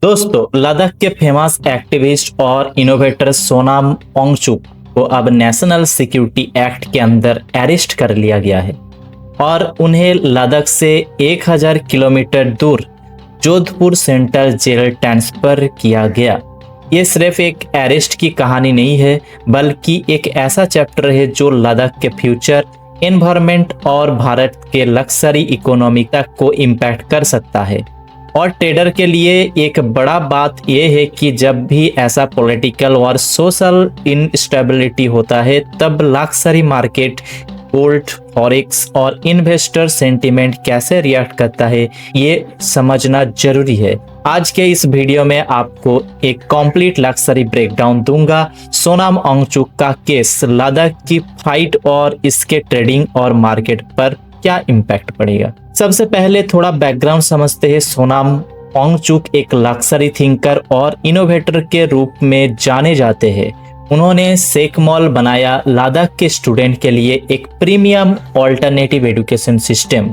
दोस्तों, लद्दाख के famous activist और इनोवेटर सोनाम वांगचुक को अब नेशनल सिक्योरिटी एक्ट के अंदर अरेस्ट कर लिया गया है और उन्हें लद्दाख से 1000 किलोमीटर दूर जोधपुर सेंट्रल जेल ट्रांसफर किया गया। ये सिर्फ एक अरेस्ट की कहानी नहीं है, बल्कि एक ऐसा चैप्टर है जो लद्दाख के फ्यूचर, एनवायरनमेंट और भारत के लग्जरी इकोनॉमी तक को इम्पैक्ट कर सकता है। और ट्रेडर के लिए एक बड़ा बात यह है कि जब भी ऐसा पॉलिटिकल और सोशल इनस्टेबिलिटी होता है, तब लग्जरी मार्केट, गोल्ड, फॉरेक्स और इन्वेस्टर सेंटिमेंट कैसे रिएक्ट करता है, ये समझना जरूरी है। आज के इस वीडियो में आपको एक कंप्लीट लग्जरी ब्रेकडाउन दूंगा। सोनाम वांगचुक का केस, लद्दाख की फाइट और इसके ट्रेडिंग और मार्केट पर क्या इम्पैक्ट पड़ेगा। सबसे पहले थोड़ा बैकग्राउंड समझते हैं। सोनाम वांगचुक एक लग्जरी थिंकर और इनोवेटर के रूप में जाने जाते हैं। उन्होंने सेक मॉल बनाया, लद्दाख के स्टूडेंट के लिए एक premium alternative education system.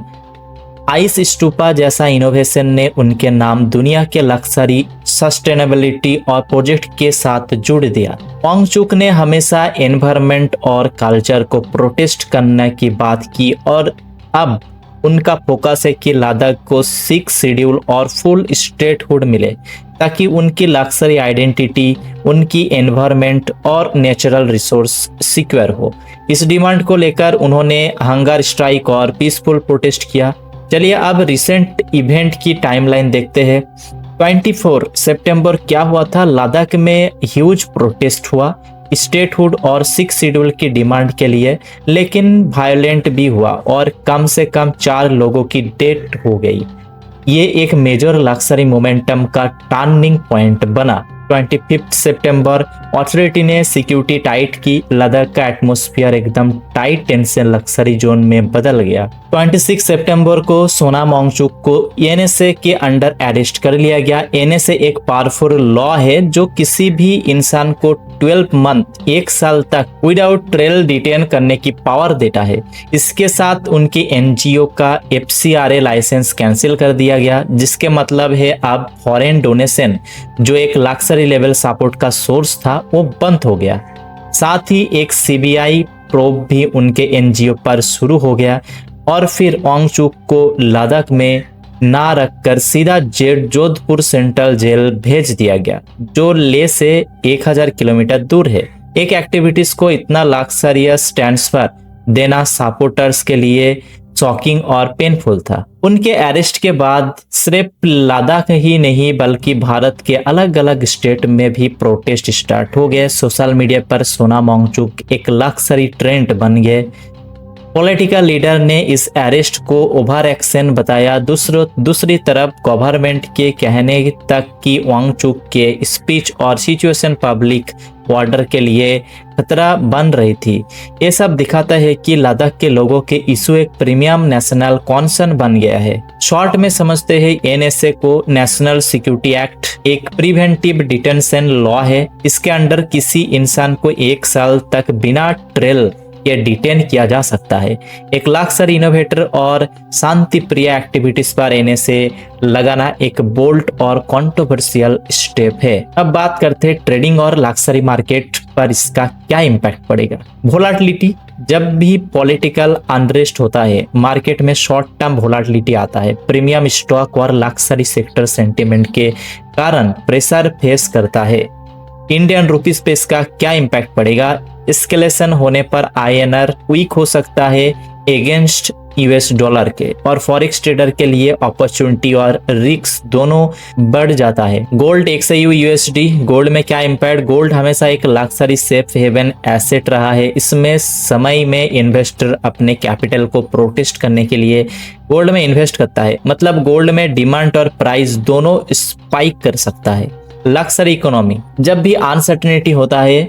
Ice stupa जैसा इनोवेशन ने उनके नाम दुनिया के लग्जरी, सस्टेनेबिलिटी और प्रोजेक्ट के साथ जुड़ दिया। वांगचुक ने हमेशा एनवायरनमेंट और कल्चर को प्रोटेस्ट करने की बात की और अब उनका फोकस है कि लद्दाख को 6 शेड्यूल और फुल स्टेटहुड मिले, ताकि उनकी लग्जरी आइडेंटिटी, उनकी एनवायरनमेंट और नेचुरल रिसोर्स सिक्योर हो। इस डिमांड को लेकर उन्होंने हंगर स्ट्राइक और पीसफुल प्रोटेस्ट किया। चलिए अब रिसेंट इवेंट की टाइमलाइन देखते हैं। 24 सितंबर क्या हुआ था? लद्दाख में ह्यूज प्रोटेस्ट हुआ स्टेटहुड और 6 शेड्यूल की डिमांड के लिए, लेकिन वायलेंट भी हुआ और कम से कम 4 लोगों की डेथ हो गई। ये एक मेजर लग्जरी मोमेंटम का टर्निंग पॉइंट बना। 25 सितंबर अथॉरिटी ने सिक्योरिटी टाइट की। लद्दाख का एटमॉस्फेयर एकदम टाइट टेंशन लग्जरी जोन में बदल गया। 26 सितंबर को सोनाम वांगचुक को एनएसए के अंडर अरेस्ट कर लिया गया। एनएसए एक पावरफुल लॉ है जो किसी भी इंसान को 12 मंथ, 1 साल तक विदाउट ट्रायल डिटेन करने की पावर देता है। इसके साथ उनकी एनजीओ का एफसीआरए लाइसेंस कैंसिल कर दिया गया, जिसके मतलब है अब फॉरेन डोनेशन, जो एक लग्जरी लेवल सपोर्ट का सोर्स था, वो बंद हो गया। साथ ही एक सीबीआई प्रोब भी उनके एनजीओ पर शुरू हो गया और फिर वांगचुक को लद्दाख में ना रखकर सीधा जोधपुर सेंट्रल जेल भेज दिया गया, जो ले से 1000 किलोमीटर दूर है। एक एक्टिविटीज को इतना लग्जरियस ट्रांसफर देना सपोर्टर्स के लिए शॉकिंग और पेनफुल था। उनके अरेस्ट के बाद सिर्फ लद्दाख ही नहीं, बल्कि भारत के अलग अलग स्टेट में भी प्रोटेस्ट स्टार्ट हो गए। सोशल मीडिया पर सोनाम वांगचुक एक लग्जरी ट्रेंड बन गए। पॉलिटिकल लीडर ने इस अरेस्ट को ओवर एक्शन बताया। दूसरी तरफ गवर्नमेंट के कहने तक कि वांगचुक के स्पीच और सिचुएशन पब्लिक ऑर्डर के लिए खतरा बन रही थी। ये सब दिखाता है कि लद्दाख के लोगों के इशू एक प्रीमियम नेशनल कॉन्सर्न बन गया है। शॉर्ट में समझते हैं, एनएसए को नेशनल सिक्योरिटी एक्ट एक प्रिवेंटिव डिटेंशन लॉ है। इसके अंडर किसी इंसान को 1 साल तक बिना ट्रायल ये डिटेन किया जा सकता है। एक लग्जरी इनोवेटर और शांति प्रिय एक्टिविटीज पर एनएसए लगाना एक बोल्ड और कंट्रोवर्शियल स्टेप है। अब बात करते हैं ट्रेडिंग और लग्जरी मार्केट पर इसका क्या इम्पैक्ट पड़ेगा। वोलाटिलिटी, जब भी पॉलिटिकल अनरेस्ट होता है, मार्केट में शॉर्ट टर्म वोलाटिलिटी आता है। प्रीमियम स्टॉक और लग्जरी सेक्टर सेंटिमेंट के कारण प्रेशर फेस करता है। इंडियन रुपीस पे इसका क्या इम्पैक्ट पड़ेगा? एस्केलेशन होने पर आईएनआर वीक हो सकता है अगेंस्ट यूएस डॉलर के, और फॉरेक्स ट्रेडर के लिए अपॉर्चुनिटी और रिस्क दोनों बढ़ जाता है। गोल्ड XAU USD, गोल्ड में क्या इम्पैक्ट? गोल्ड हमेशा एक लग्जरी सेफ हेवन एसेट रहा है। इसमें समय में इन्वेस्टर अपने कैपिटल को प्रोटेक्ट करने के लिए गोल्ड में इन्वेस्ट करता है। मतलब गोल्ड में डिमांड और प्राइस दोनों स्पाइक कर सकता है। लग्जरी इकोनॉमी, जब भी अनसर्टेनिटी होता है,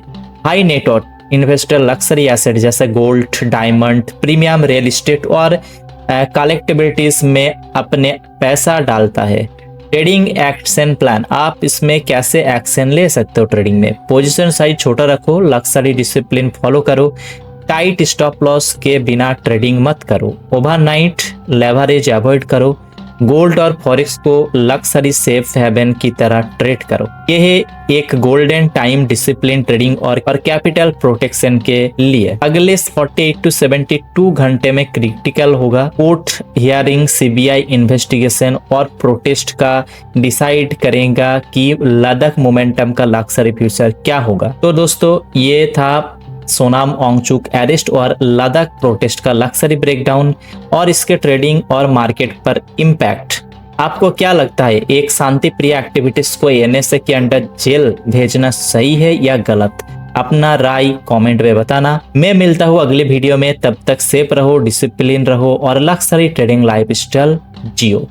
high net worth investor luxury asset जैसे gold, diamond, premium real estate और कलेक्टिबिलिटीज में अपने पैसा डालता है। ट्रेडिंग एक्शन प्लान, आप इसमें कैसे एक्शन ले सकते हो? ट्रेडिंग में पोजीशन साइज छोटा रखो, लग्जरी डिसिप्लिन फॉलो करो, टाइट स्टॉप लॉस के बिना ट्रेडिंग मत करो, ओवरनाइट लेवरेज अवॉइड करो, गोल्ड और फॉरेक्स को लक्सरी सेफ हेवन की तरह ट्रेड करो। यह एक गोल्डन टाइम डिसिप्लिन ट्रेडिंग और कैपिटल प्रोटेक्शन के लिए अगले 48 to 72 घंटे में क्रिटिकल होगा। कोर्ट हियरिंग, सीबीआई इन्वेस्टिगेशन और प्रोटेस्ट का डिसाइड करेगा कि लद्दाख मोमेंटम का लक्सरी फ्यूचर क्या होगा। तो दोस्तों ये था सोनाम वांगचुक अरेस्ट और लद्दाख प्रोटेस्ट का लक्सरी ब्रेकडाउन और इसके ट्रेडिंग और मार्केट पर इम्पैक्ट। आपको क्या लगता है, एक शांति प्रिय एक्टिविटीज को एनएसए के अंडर जेल भेजना सही है या गलत? अपना राय कमेंट में बताना। मैं मिलता हूँ अगले वीडियो में, तब तक सेफ रहो, डिसिप्लिन रहो और लक्सरी ट्रेडिंग लाइफस्टाइल जियो।